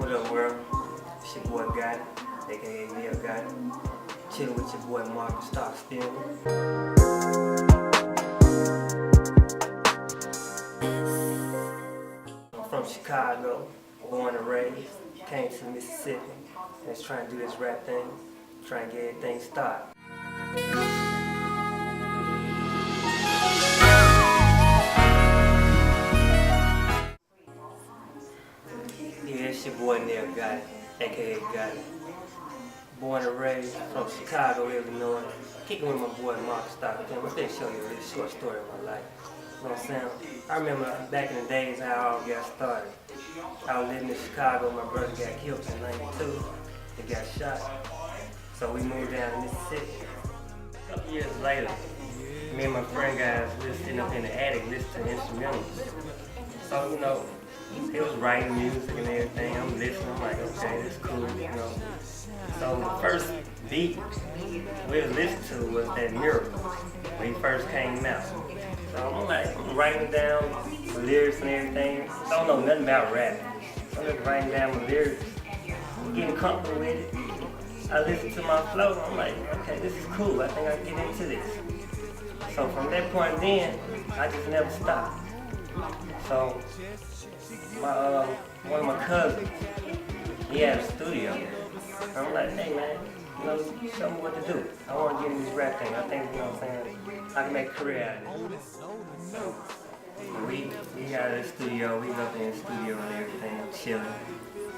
What up, world? It's your boy Ghotti, aka Ghotti. Chillin' with your boy Marcus Stock still. I'm from Chicago, born and raised. Came to Mississippi. Just trying to do this rap thing, trying to get everything started. Yeah, it's your boy Ghotti, aka Ghotti. Born and raised from Chicago, Illinois. Kicking with my boy Marcus Stock. I'm going to show you a really short story of my life. You know what I'm saying? I remember back in the days how I all got started. I was living in Chicago. My brother got killed in '92. He got shot. So we moved down to Mississippi. A couple years later, me and my friend guys were sitting up in the attic listening to instrumentals. So, you know, it was writing music and everything. I'm listening. I'm like, okay, this is cool, you know. So the first beat we listened to was that Miracle when he first came out. So I'm like, I'm writing down the lyrics and everything. Don't know nothing about rap. So I'm just writing down the lyrics, getting comfortable with it. I listen to my flow. I'm like, okay, this is cool. I think I can get into this. So from that point then, I just never stopped. So one of my cousins, he had a studio. I'm like, hey man, you know, show me what to do. I want to get in this rap thing. I think, you know what I'm saying, I can make a career out of it. So we got in the studio, we go up in the studio and everything, chilling.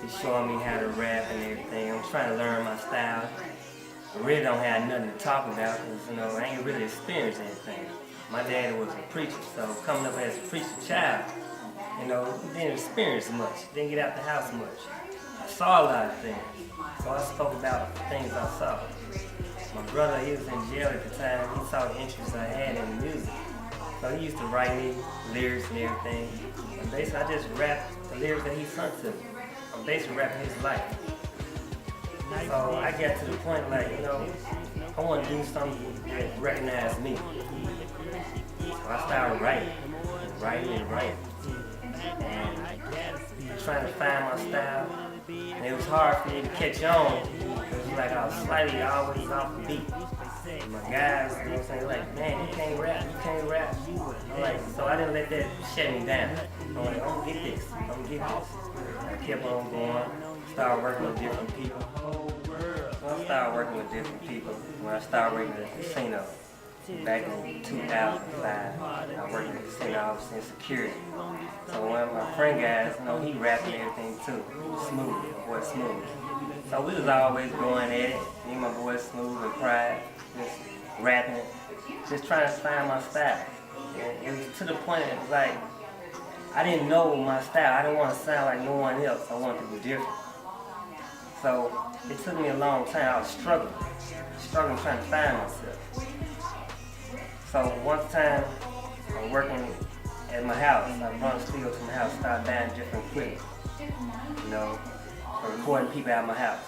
He's showing me how to rap and everything. I'm trying to learn my style. I really don't have nothing to talk about because, you know, I ain't really experienced anything. My daddy was a preacher, so coming up as a preacher child, you know, didn't experience much, didn't get out the house much. I saw a lot of things, so I spoke about the things I saw. My brother, he was in jail at the time. He saw the interest I had in the music. So he used to write me lyrics and everything. And basically, I just rapped the lyrics that he sung to me. I'm basically rapping his life. So I got to the point like, you know, I want to do something that recognized me. So I started writing and writing. And trying to find my style. And it was hard for me to catch on. It was like I was slightly always off the beat. And my guys, you know what I'm saying, like, man, you can't rap. I'm like, so I didn't let that shut me down. I'm like, I'm gonna get this. I kept on going, started working with different people. So I started working with different people when I started working at the casino. Back in 2005, I worked in the casino, I was in security. So one of my friend guys, you know, he rapped and everything too. Smooth, my boy Smooth. So we was always going at it. Me and my boy Smooth and Pride, just rapping, just trying to find my style. And it was to the point that it was like, I didn't know my style. I didn't want to sound like no one else. I wanted to be different. So it took me a long time. I was struggling trying to find myself. So one time, I'm working at my house. I brought a studio to my house, started buying different equipment. You know, I'm recording people at my house.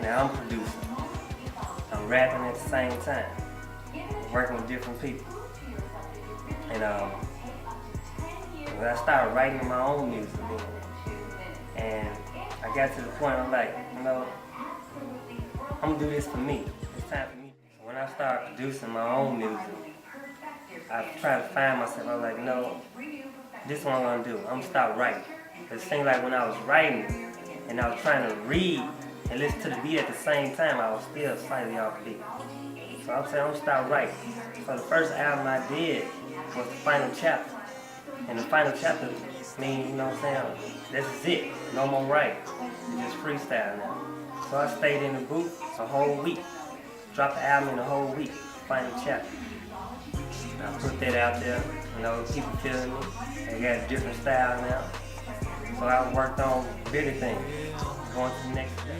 Now I'm producing. I'm rapping at the same time. Working with different people. And when I started writing my own music then, and I got to the point I'm like, you know, I'm gonna do this for me. It's time for me. So when I started producing my own music, I tried to find myself. I was like, no, this is what I'm gonna do. I'm gonna stop writing. It seemed like when I was writing and I was trying to read and listen to the beat at the same time, I was still slightly off beat. So I'm saying I'm gonna stop writing. So the first album I did was the final chapter. And the final chapter means, you know what I'm saying, this is it. No more writing. It's just freestyle now. So I stayed in the booth a whole week. Dropped the album in a whole week. Final chapter. I put that out there, you know, people feeling me. They got a different style now. So I worked on bigger things, going to the next step.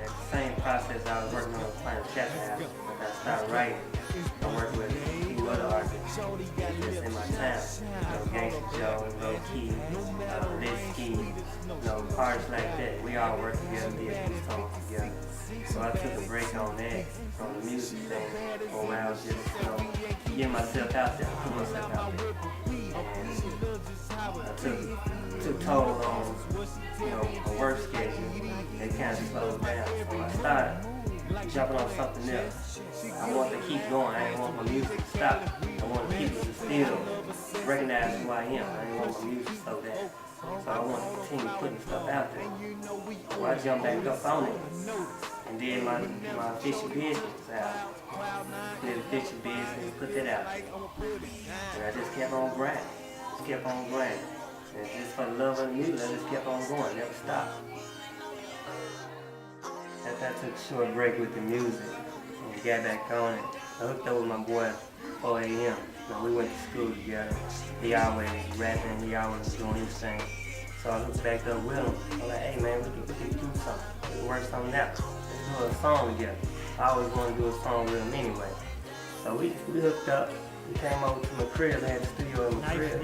At the same process I was working on Final Chapter House. Like I started writing. I worked with a few other artists just in my town. Gangsta Joe, Low Key, Lisky, artists like that. We all worked together, did these songs together. So I took a break on that, from the music thing, for a while, just getting myself out there, put myself out there. And I took toll on my work schedule. They kind of slowed down. So I started jumping on something else. I wanted to keep going. I didn't want my music to stop. I wanted people to still recognize who I am. I didn't want my music to slow down. So I wanted to continue putting stuff out there. So I jumped back up on it and did my official business out. Did official business, put that out. And I just kept on grinding. Just kept on grinding. And just for the love of the music, I just kept on going, never stopped. After I took a short break with the music and got back on it, I hooked up with my boy 4 a.m. We went to school together. He always rapping, he always doing his thing. So I hooked back up with him. I'm like, hey man, we can do something. We can work something out. Let's do a song together. I always wanted to do a song with him anyway. So we hooked up. We came over to my crib, I had the studio in my crib.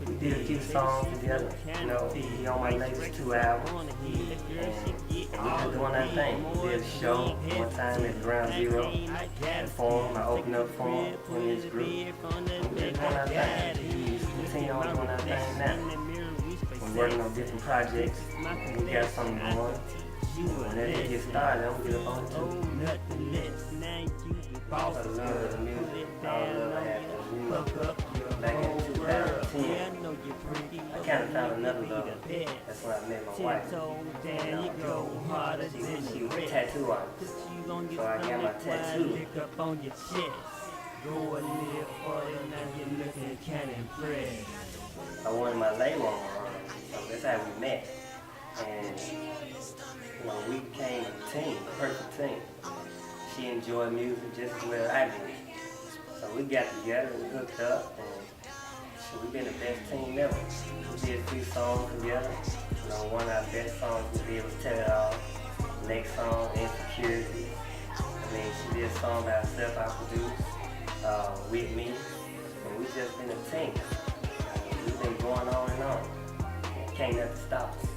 We did a few songs together. He on my latest 2 albums. And we just doing our thing. We did a show one time at Ground Zero. I opened up for him in his group. We just doing our thing. We continue on doing our thing now. We're working on different projects. We got something going. When that get started, I'm gonna get up on it too. I love the music. I love the music. Back in 2010, I kind of found another love. That's when I met my wife. She was a tattoo artist. So I got my tattoo. I wanted my label on her, so that's how we met. And we became a team, a perfect team. She enjoyed music just as well as I did. So we got together, we hooked up, and we've been the best team ever. We did a few songs together. One of our best songs we did was Tell It All. The next song, Insecurity. She did a song by herself I produced, with me. And we just been a team. We've been going on and on. And can't nothing stop us.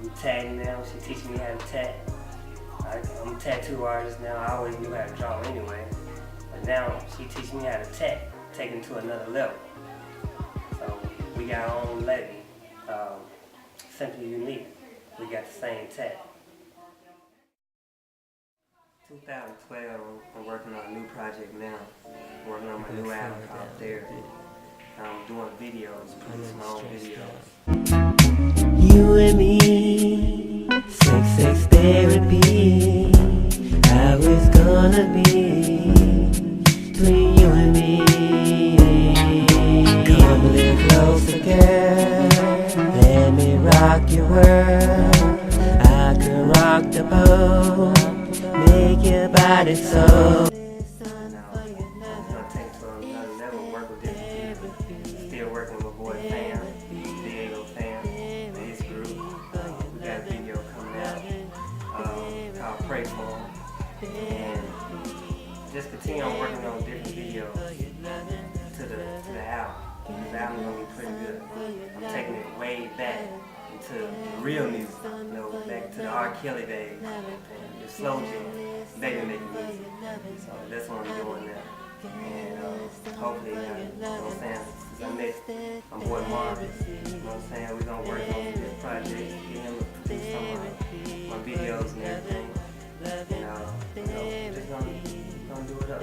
We tagging now, she teaching me how to tag. I'm a tattoo artist now, I always knew how to draw anyway. But now she teaches me how to tag, take it to another level. So we got our own label, Simply Unique. We got the same tag. 2012, I'm working on a new project now. I'm working on my new album called Therapy. I'm doing videos, producing my own videos. You and me, sex therapy. How it's gonna be between you and me. Come a little closer, girl. Let me rock your world. I can rock the boat, make your body so. Still working with boy Fam, Diego Fam, and his group. We got a video coming out called Pray For Him. And just continue on working on different videos to the album. This album's gonna be pretty good. I'm taking it way back into the real music, back to the R. Kelly days, and the slow jam, baby making music. So that's what I'm doing now. And hopefully, since I met my boy Marvin, we're gonna work on this project, get him to produce some of my videos and everything. And just gonna do it up.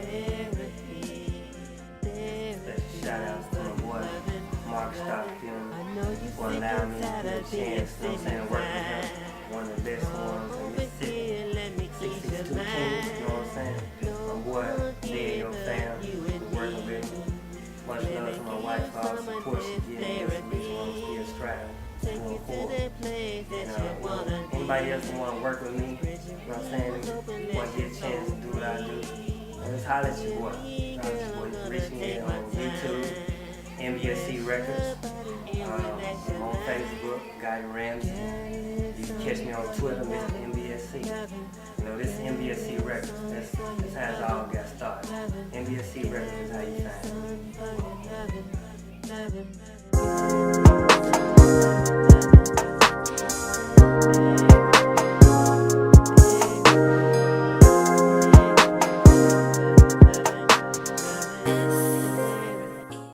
Special shout outs to my boy Mark Stockfield for allowing me the chance, to work with him. One of the best ones in Mississippi. 62 Kings, my boy Diego Fam, working with me. Much love to my wife for all the support she gives me, so I'm still striving. Going forward. Anybody else who want to work with me, want to get a chance to do what I do, just holler at your boy. You can reach me on YouTube, MBSC Records. I'm on Facebook, Ghotti Ramsey. You can catch me on Twitter, Mr. MBSC. You know, this is MBSC Records. That's how it all got started. MBSC Records is how you find it.